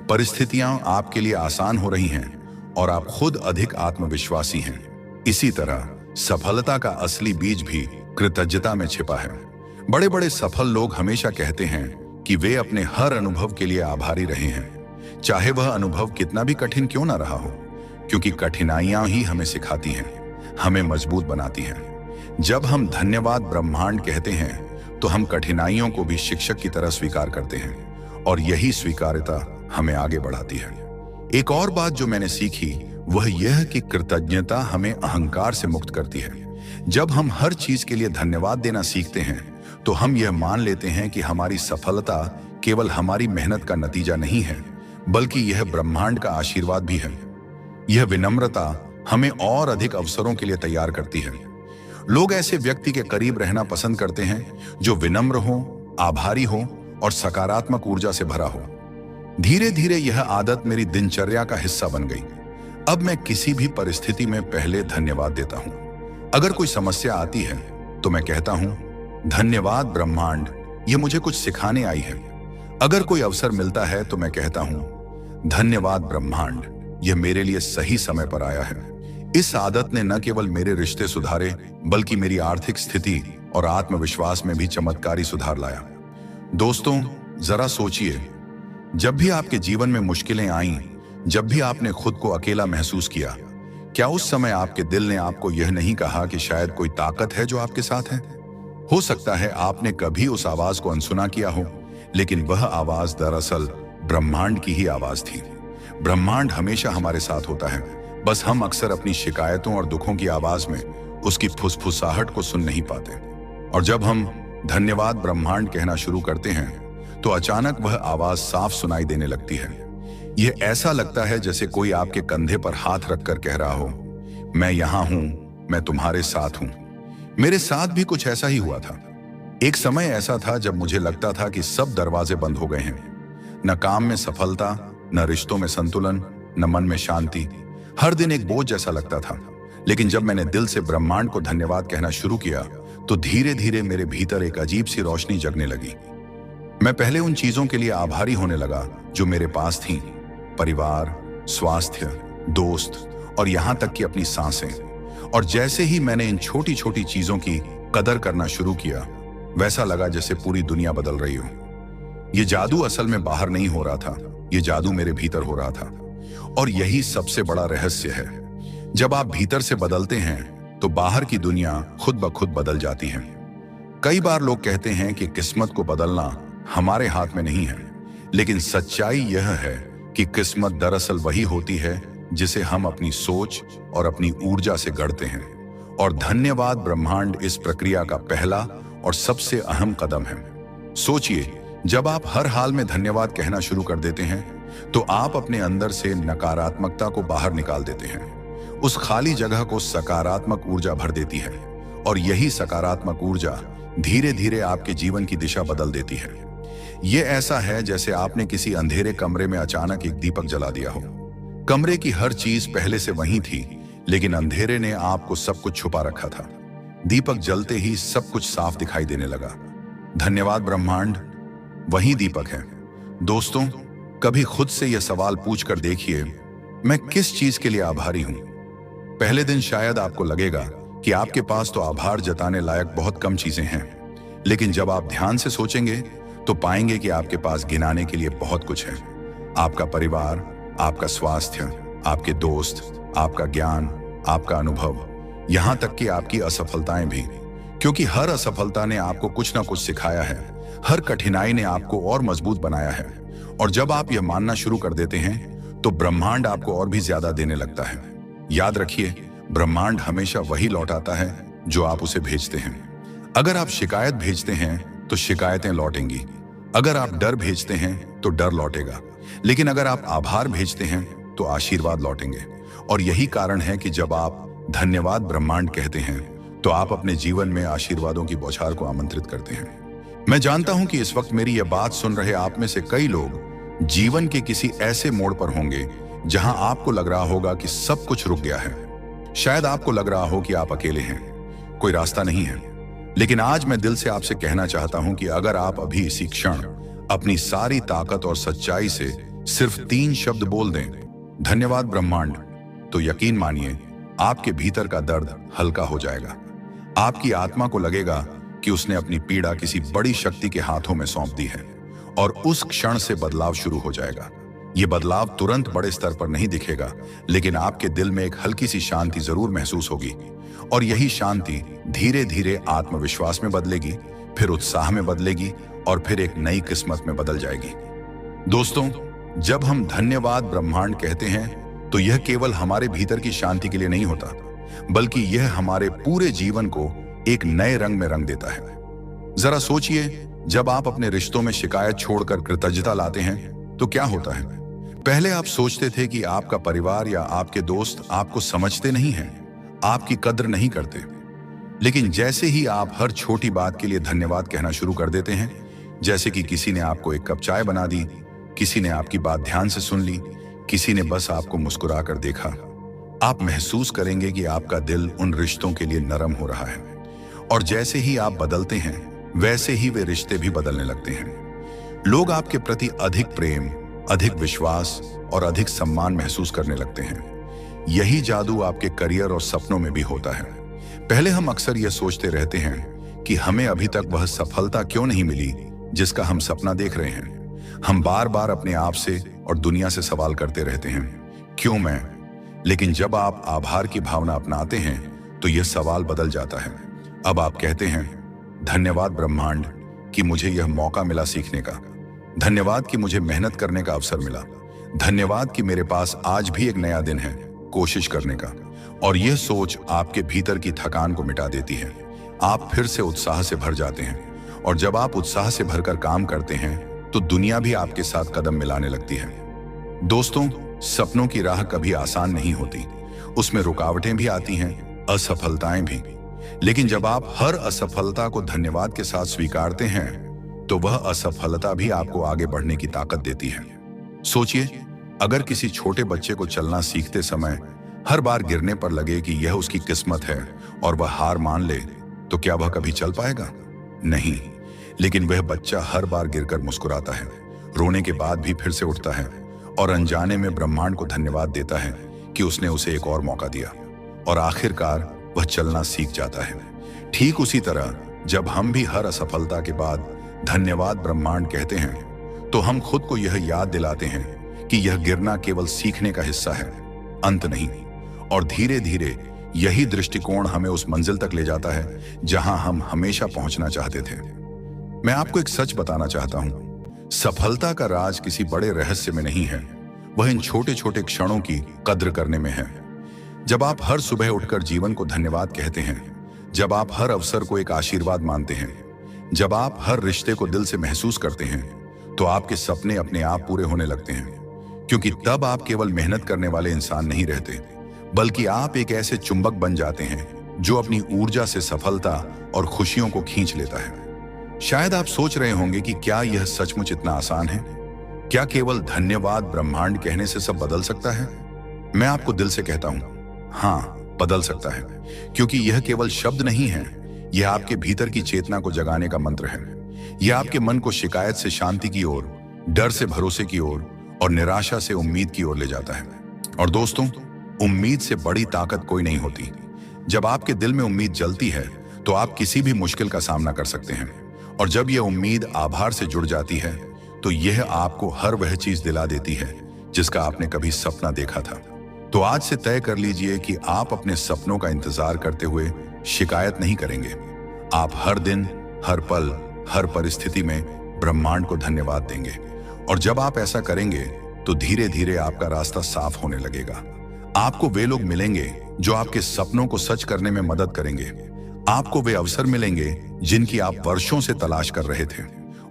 परिस्थितियां आपके लिए आसान हो रही हैं और आप खुद अधिक आत्मविश्वासी हैं। इसी तरह सफलता का असली बीज भी कृतज्ञता में छिपा है। बड़े बड़े सफल लोग हमेशा कहते हैं कि वे अपने हर अनुभव के लिए आभारी रहे हैं, चाहे वह अनुभव कितना भी कठिन क्यों ना रहा हो, क्योंकि कठिनाइयां ही हमें सिखाती हैं, हमें मजबूत बनाती हैं। जब हम धन्यवाद ब्रह्मांड कहते हैं तो हम कठिनाइयों को भी शिक्षक की तरह स्वीकार करते हैं, और यही स्वीकार्यता हमें आगे बढ़ाती है। एक और बात जो मैंने सीखी वह यह कि कृतज्ञता हमें अहंकार से मुक्त करती है। जब हम हर चीज के लिए धन्यवाद देना सीखते हैं तो हम यह मान लेते हैं कि हमारी सफलता केवल हमारी मेहनत का नतीजा नहीं है, बल्कि यह ब्रह्मांड का आशीर्वाद भी है। यह विनम्रता हमें और अधिक अवसरों के लिए तैयार करती है। लोग ऐसे व्यक्ति के करीब रहना पसंद करते हैं जो विनम्र हो, आभारी हो और सकारात्मक ऊर्जा से भरा हो। धीरे धीरे यह आदत मेरी दिनचर्या का हिस्सा बन गई। अब मैं किसी भी परिस्थिति में पहले धन्यवाद देता हूं। अगर कोई समस्या आती है तो मैं कहता हूं, धन्यवाद ब्रह्मांड, यह मुझे कुछ सिखाने आई है। अगर कोई अवसर मिलता है तो मैं कहता हूं, धन्यवाद ब्रह्मांड, यह मेरे लिए सही समय पर आया है। इस आदत ने न केवल मेरे रिश्ते सुधारे बल्कि मेरी आर्थिक स्थिति और आत्मविश्वास में भी चमत्कारी सुधार लाया। दोस्तों, जरा सोचिए, जब भी आपके जीवन में मुश्किलें आईं, जब भी आपने खुद को अकेला महसूस किया, क्या उस समय आपके दिल ने आपको यह नहीं कहा कि शायद कोई ताकत है जो आपके साथ है? हो सकता है आपने कभी उस आवाज को अनसुना किया हो, लेकिन वह आवाज दरअसल ब्रह्मांड की ही आवाज थी। ब्रह्मांड हमेशा हमारे साथ होता है, बस हम अक्सर अपनी शिकायतों और दुखों की आवाज में उसकी फुसफुसाहट को सुन नहीं पाते। और जब हम धन्यवाद ब्रह्मांड कहना शुरू करते हैं तो अचानक वह आवाज साफ सुनाई देने लगती है। यह ऐसा लगता है जैसे कोई आपके कंधे पर हाथ रखकर कह रहा हो, मैं यहां हूं, मैं तुम्हारे साथ हूं। मेरे साथ भी कुछ ऐसा ही हुआ था। एक समय ऐसा था जब मुझे लगता था कि सब दरवाजे बंद हो गए हैं। न काम में सफलता, न रिश्तों में संतुलन, न मन में शांति। हर दिन एक बोझ जैसा लगता था। लेकिन जब मैंने दिल से ब्रह्मांड को धन्यवाद कहना शुरू किया तो धीरे धीरे मेरे भीतर एक अजीब सी रोशनी जगने लगी। मैं पहले उन चीजों के लिए आभारी होने लगा जो मेरे पास थीं, परिवार, स्वास्थ्य, दोस्त और यहां तक कि अपनी सांसें। और जैसे ही मैंने इन छोटी छोटी चीजों की कदर करना शुरू किया, वैसा लगा जैसे पूरी दुनिया बदल रही हो। यह जादू असल में बाहर नहीं हो रहा था, यह जादू मेरे भीतर हो रहा था। और यही सबसे बड़ा रहस्य है। जब आप भीतर से बदलते हैं तो बाहर की दुनिया खुद ब खुद बदल जाती है। कई बार लोग कहते हैं कि किस्मत को बदलना हमारे हाथ में नहीं है, लेकिन सच्चाई यह है कि किस्मत दरअसल वही होती है जिसे हम अपनी सोच और अपनी ऊर्जा से गढ़ते हैं। और धन्यवाद ब्रह्मांड इस प्रक्रिया का पहला और सबसे अहम कदम है। सोचिए, जब आप हर हाल में धन्यवाद कहना शुरू कर देते हैं तो आप अपने अंदर से नकारात्मकता को बाहर निकाल देते हैं। उस खाली जगह को सकारात्मक ऊर्जा भर देती है और यही सकारात्मक ऊर्जा धीरे धीरे आपके जीवन की दिशा बदल देती है। यह ऐसा है जैसे आपने किसी अंधेरे कमरे में अचानक एक दीपक जला दिया हो। कमरे की हर चीज पहले से वहीं थी, लेकिन अंधेरे ने आपको सब कुछ छुपा रखा था। दीपक जलते ही सब कुछ साफ दिखाई देने लगा। धन्यवाद ब्रह्मांड वही दीपक है। दोस्तों, कभी खुद से यह सवाल पूछकर देखिए, मैं किस चीज के लिए आभारी हूं? पहले दिन शायद आपको लगेगा कि आपके पास तो आभार जताने लायक बहुत कम चीजें हैं, लेकिन जब आप ध्यान से सोचेंगे तो पाएंगे कि आपके पास गिनाने के लिए बहुत कुछ है। आपका परिवार, आपका स्वास्थ्य, आपके दोस्त, आपका ज्ञान, आपका अनुभव, यहां तक कि आपकी असफलताएं भी, क्योंकि हर असफलता ने आपको कुछ ना कुछ सिखाया है। हर कठिनाई ने आपको और मजबूत बनाया है। और जब आप यह मानना शुरू कर देते हैं तो ब्रह्मांड आपको और भी ज्यादा देने लगता है। याद रखिए, ब्रह्मांड हमेशा वही लौटाता है जो आप उसे भेजते हैं। अगर आप शिकायत भेजते हैं तो शिकायतें लौटेंगी। अगर आप डर भेजते हैं तो डर लौटेगा। लेकिन अगर आप आभार भेजते हैं तो आशीर्वाद लौटेंगे। और यही कारण है कि जब आप धन्यवाद ब्रह्मांड कहते हैं तो आप अपने जीवन में आशीर्वादों की बौछार को आमंत्रित करते हैं। मैं जानता हूं कि इस वक्त मेरी यह बात सुन रहे आप में से कई लोग जीवन के किसी ऐसे मोड़ पर होंगे जहां आपको लग रहा होगा कि सब कुछ रुक गया है। शायद आपको लग रहा हो कि आप अकेले हैं, कोई रास्ता नहीं है। लेकिन आज मैं दिल से आपसे कहना चाहता हूं कि अगर आप अभी इसी क्षण अपनी सारी ताकत और सच्चाई से सिर्फ 3 शब्द बोल दें, धन्यवाद ब्रह्मांड, तो यकीन मानिए आपके भीतर का दर्द हल्का हो जाएगा। आपकी आत्मा को लगेगा कि उसने अपनी पीड़ा किसी बड़ी शक्ति के हाथों में सौंप दी है और उस क्षण से बदलाव शुरू हो जाएगा। यह बदलाव तुरंत बड़े स्तर पर नहीं दिखेगा, लेकिन आपके दिल में एक हल्की सी शांति जरूर महसूस होगी। और यही शांति धीरे धीरे आत्मविश्वास में बदलेगी, फिर उत्साह में बदलेगी और फिर एक नई किस्मत में बदल जाएगी। दोस्तों, जब हम धन्यवाद ब्रह्मांड कहते हैं तो यह केवल हमारे भीतर की शांति के लिए नहीं होता, बल्कि यह हमारे पूरे जीवन को एक नए रंग में रंग देता है। जरा सोचिए, जब आप अपने रिश्तों में शिकायत छोड़कर कृतज्ञता लाते हैं तो क्या होता है? पहले आप सोचते थे कि आपका परिवार या आपके दोस्त आपको समझते नहीं हैं, आपकी कद्र नहीं करते। लेकिन जैसे ही आप हर छोटी बात के लिए धन्यवाद कहना शुरू कर देते हैं, जैसे कि किसी ने आपको एक कप चाय बना दी, किसी ने आपकी बात ध्यान से सुन ली, किसी ने बस आपको मुस्कुरा कर देखा, आप महसूस करेंगे कि आपका दिल उन रिश्तों के लिए नरम हो रहा है। और जैसे ही आप बदलते हैं, वैसे ही वे रिश्ते भी बदलने लगते हैं। लोग आपके प्रति अधिक प्रेम, अधिक विश्वास और अधिक सम्मान महसूस करने लगते हैं। यही जादू आपके करियर और सपनों में भी होता है। पहले हम अक्सर यह सोचते रहते हैं कि हमें अभी तक वह सफलता क्यों नहीं मिली जिसका हम सपना देख रहे हैं। हम बार बार अपने आप से और दुनिया से सवाल करते रहते हैं, क्यों मैं? लेकिन जब आप आभार की भावना अपनाते हैं तो यह सवाल बदल जाता है। अब आप कहते हैं, धन्यवाद ब्रह्मांड कि मुझे यह मौका मिला सीखने का। धन्यवाद कि मुझे मेहनत करने का अवसर मिला। धन्यवाद कि मेरे पास आज भी एक नया दिन है कोशिश करने का। और यह सोच आपके भीतर की थकान को मिटा देती है। आप फिर से उत्साह से भर जाते हैं। और जब आप उत्साह से भरकर काम करते हैं तो दुनिया भी आपके साथ कदम मिलाने लगती है। दोस्तों, सपनों की राह कभी आसान नहीं होती। उसमें रुकावटें भी आती हैं, असफलताएं भी। लेकिन जब आप हर असफलता को धन्यवाद के साथ स्वीकारते हैं तो वह असफलता भी आपको आगे बढ़ने की ताकत देती है। सोचिए, अगर किसी छोटे बच्चे को चलना सीखते समय हर बार गिरने पर लगे कि यह उसकी किस्मत है और वह हार मान ले, तो क्या वह कभी चल पाएगा? नहीं। लेकिन वह बच्चा हर बार गिरकर मुस्कुराता है, रोने के बाद भी फिर से उठता है और अनजाने में ब्रह्मांड को धन्यवाद देता है कि उसने उसे एक और मौका दिया। और आखिरकार वह चलना सीख जाता है। ठीक उसी तरह जब हम भी हर असफलता के बाद धन्यवाद ब्रह्मांड कहते हैं तो हम खुद को यह याद दिलाते हैं कि यह गिरना केवल सीखने का हिस्सा है, अंत नहीं। और धीरे धीरे यही दृष्टिकोण हमें उस मंजिल तक ले जाता है जहां हम हमेशा पहुंचना चाहते थे। मैं आपको एक सच बताना चाहता हूं, सफलता का राज किसी बड़े रहस्य में नहीं है, वह इन छोटे छोटे क्षणों की कद्र करने में है। जब आप हर सुबह उठकर जीवन को धन्यवाद कहते हैं, जब आप हर अवसर को एक आशीर्वाद मानते हैं, जब आप हर रिश्ते को दिल से महसूस करते हैं, तो आपके सपने अपने आप पूरे होने लगते हैं। क्योंकि तब आप केवल मेहनत करने वाले इंसान नहीं रहते, बल्कि आप एक ऐसे चुंबक बन जाते हैं जो अपनी ऊर्जा से सफलता और खुशियों को खींच लेता है। शायद आप सोच रहे होंगे कि क्या यह सचमुच इतना आसान है? क्या केवल धन्यवाद ब्रह्मांड कहने से सब बदल सकता है? मैं आपको दिल से कहता हूं, हाँ, बदल सकता है। क्योंकि यह केवल शब्द नहीं है, यह आपके भीतर की चेतना को जगाने का मंत्र है। यह आपके मन को शिकायत से शांति की ओर, डर से भरोसे की ओर और निराशा से उम्मीद की ओर ले जाता है। और दोस्तों, उम्मीद से बड़ी ताकत कोई नहीं होती। जब आपके दिल में उम्मीद जलती है तो आप किसी भी मुश्किल का सामना कर सकते हैं। और जब यह उम्मीद आभार से जुड़ जाती है तो यह आपको हर वह चीज दिला देती है जिसका आपने कभी सपना देखा था। तो आज से तय कर लीजिए कि आप अपने सपनों का इंतजार करते हुए शिकायत नहीं करेंगे। आप हर दिन, हर पल, हर परिस्थिति में ब्रह्मांड को धन्यवाद देंगे। और जब आप ऐसा करेंगे तो धीरे धीरे आपका रास्ता साफ होने लगेगा। आपको वे लोग मिलेंगे जो आपके सपनों को सच करने में मदद करेंगे। आपको वे अवसर मिलेंगे जिनकी आप वर्षों से तलाश कर रहे थे।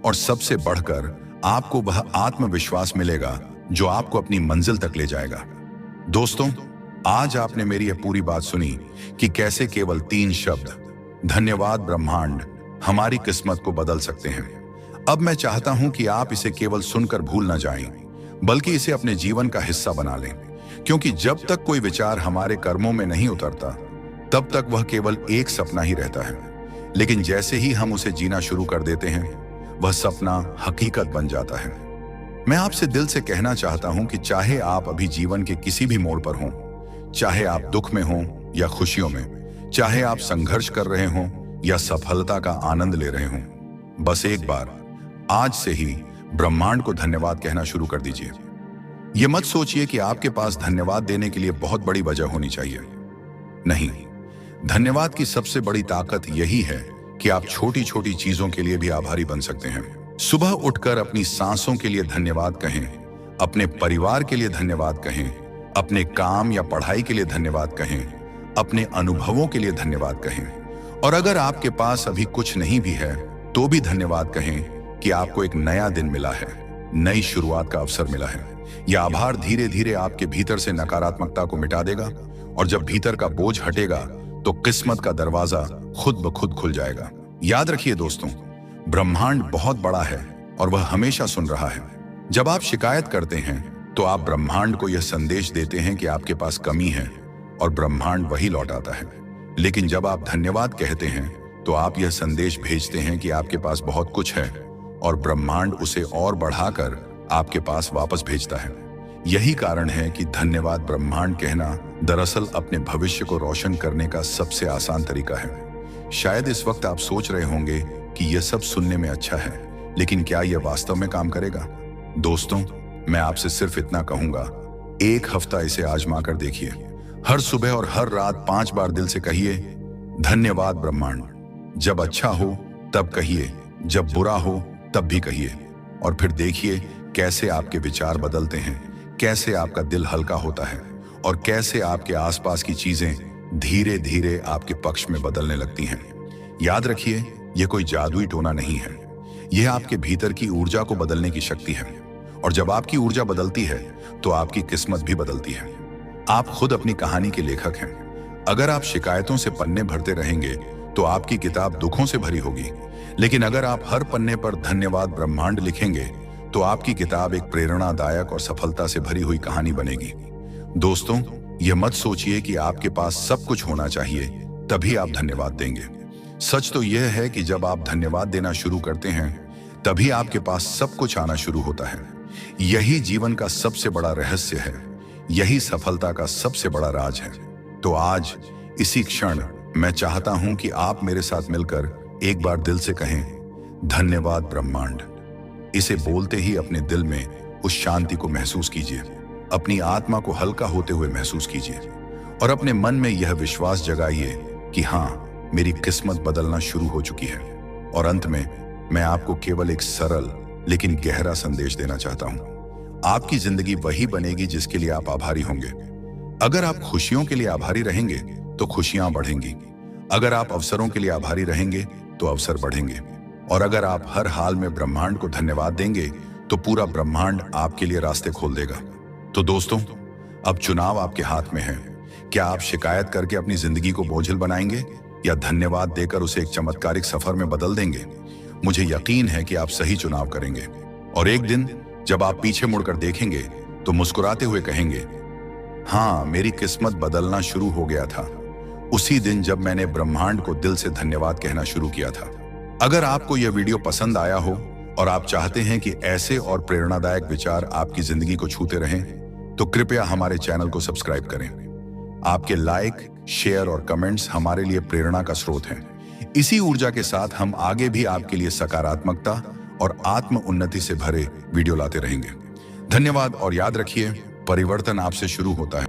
और सबसे बढ़कर आपको वह आत्मविश्वास मिलेगा जो आपको अपनी मंजिल तक ले जाएगा। दोस्तों, आज आपने मेरी यह पूरी बात सुनी कि कैसे केवल 3 शब्द धन्यवाद ब्रह्मांड हमारी किस्मत को बदल सकते हैं। अब मैं चाहता हूं कि आप इसे केवल सुनकर भूल न जाएं, बल्कि इसे अपने जीवन का हिस्सा बना लें। क्योंकि जब तक कोई विचार हमारे कर्मों में नहीं उतरता, तब तक वह केवल एक सपना ही रहता है। लेकिन जैसे ही हम उसे जीना शुरू कर देते हैं, वह सपना हकीकत बन जाता है। मैं आपसे दिल से कहना चाहता हूं कि चाहे आप अभी जीवन के किसी भी मोड़ पर हों, चाहे आप दुख में हों या खुशियों में, चाहे आप संघर्ष कर रहे हों या सफलता का आनंद ले रहे हों, बस एक बार आज से ही ब्रह्मांड को धन्यवाद कहना शुरू कर दीजिए। यह मत सोचिए कि आपके पास धन्यवाद देने के लिए बहुत बड़ी वजह होनी चाहिए। नहीं, धन्यवाद की सबसे बड़ी ताकत यही है कि आप छोटी छोटी चीजों के लिए भी आभारी बन सकते हैं। सुबह उठकर अपनी सांसों के लिए धन्यवाद कहें, अपने परिवार के लिए धन्यवाद कहें, अपने काम या पढ़ाई के लिए धन्यवाद कहें, अपने अनुभवों के लिए धन्यवाद कहें। और अगर आपके पास अभी कुछ नहीं भी है तो भी धन्यवाद कहें कि आपको एक नया दिन मिला है। नई शुरुआत का अवसर मिला है। यह आभार धीरे धीरे आपके भीतर से नकारात्मकता को मिटा देगा, और जब भीतर का बोझ हटेगा तो किस्मत का दरवाजा खुद ब खुद खुल जाएगा। याद रखिए दोस्तों, ब्रह्मांड बहुत बड़ा है और वह हमेशा सुन रहा है। जब आप शिकायत करते हैं तो आप ब्रह्मांड को यह संदेश देते हैं कि आपके पास कमी है, और ब्रह्मांड वही लौटाता है। लेकिन जब आप धन्यवाद कहते हैं तो आप यह संदेश भेजते हैं कि आपके पास बहुत कुछ है, और ब्रह्मांड उसे और बढ़ाकर आपके पास वापस भेजता है। यही कारण है कि धन्यवाद ब्रह्मांड कहना दरअसल अपने भविष्य को रोशन करने का सबसे आसान तरीका है। शायद इस वक्त आप सोच रहे होंगे कि यह सब सुनने में अच्छा है, लेकिन क्या यह वास्तव में काम करेगा? दोस्तों, मैं आपसे सिर्फ इतना कहूंगा, एक हफ्ता इसे आजमा कर देखिए। हर सुबह और हर रात 5 बार दिल से कहिए, धन्यवाद ब्रह्मांड। जब अच्छा हो तब कहिए, जब बुरा हो तब भी कहिए, और फिर देखिए कैसे आपके विचार बदलते हैं, कैसे आपका दिल हल्का होता है, और कैसे आपके आसपास की चीजें धीरे धीरे आपके पक्ष में बदलने लगती हैं। याद रखिए, यह कोई जादुई टोना नहीं है, यह आपके भीतर की ऊर्जा को बदलने की शक्ति है। और जब आपकी ऊर्जा बदलती है तो आपकी किस्मत भी बदलती है। आप खुद अपनी कहानी के लेखक हैं। अगर आप शिकायतों से पन्ने भरते रहेंगे तो आपकी किताब दुखों से भरी होगी, लेकिन अगर आप हर पन्ने पर धन्यवाद ब्रह्मांड लिखेंगे तो आपकी किताब एक प्रेरणादायक और सफलता से भरी हुई कहानी बनेगी। दोस्तों, यह मत सोचिए कि आपके पास सब कुछ होना चाहिए तभी आप धन्यवाद देंगे। सच तो यह है कि जब आप धन्यवाद देना शुरू करते हैं तभी आपके पास सब कुछ आना शुरू होता है। यही जीवन का सबसे बड़ा रहस्य है, यही सफलता का सबसे बड़ा राज है। तो आज इसी क्षण मैं चाहता हूं कि आप मेरे साथ मिलकर एक बार दिल से कहें, धन्यवाद ब्रह्मांड। इसे बोलते ही अपने दिल में उस शांति को महसूस कीजिए, अपनी आत्मा को हल्का होते हुए महसूस कीजिए, और अपने मन में यह विश्वास जगाइए कि हाँ, मेरी किस्मत बदलना शुरू हो चुकी है। और अंत में मैं आपको केवल एक सरल लेकिन गहरा संदेश देना चाहता हूं। आपकी जिंदगी वही बनेगी जिसके लिए आप आभारी होंगे। अगर आप खुशियों के लिए आभारी रहेंगे तो खुशियां बढ़ेंगी। अगर आप अवसरों के लिए आभारी रहेंगे तो अवसर बढ़ेंगे। और अगर आप हर हाल में ब्रह्मांड को धन्यवाद देंगे तो पूरा ब्रह्मांड आपके लिए रास्ते खोल देगा। तो दोस्तों, अब चुनाव आपके हाथ में है। क्या आप शिकायत करके अपनी जिंदगी को बोझिल बनाएंगे या धन्यवाद देकर उसे एक चमत्कारिक सफर में बदल देंगे? मुझे यकीन है कि आप सही चुनाव करेंगे, और एक दिन जब आप पीछे मुड़कर देखेंगे तो मुस्कुराते हुए कहेंगे, हाँ, मेरी किस्मत बदलना शुरू हो गया था उसी दिन जब मैंने ब्रह्मांड को दिल से धन्यवाद कहना शुरू किया था। अगर आपको यह वीडियो पसंद आया हो और आप चाहते हैं कि ऐसे और प्रेरणादायक विचार आपकी जिंदगी को छूते रहें, तो कृपया हमारे चैनल को सब्सक्राइब करें। आपके लाइक, शेयर और कमेंट्स हमारे लिए प्रेरणा का स्रोत हैं। इसी ऊर्जा के साथ हम आगे भी आपके लिए सकारात्मकता और आत्म उन्नति से भरे वीडियो लाते रहेंगे। धन्यवाद, और याद रखिए, परिवर्तन आपसे शुरू होता है।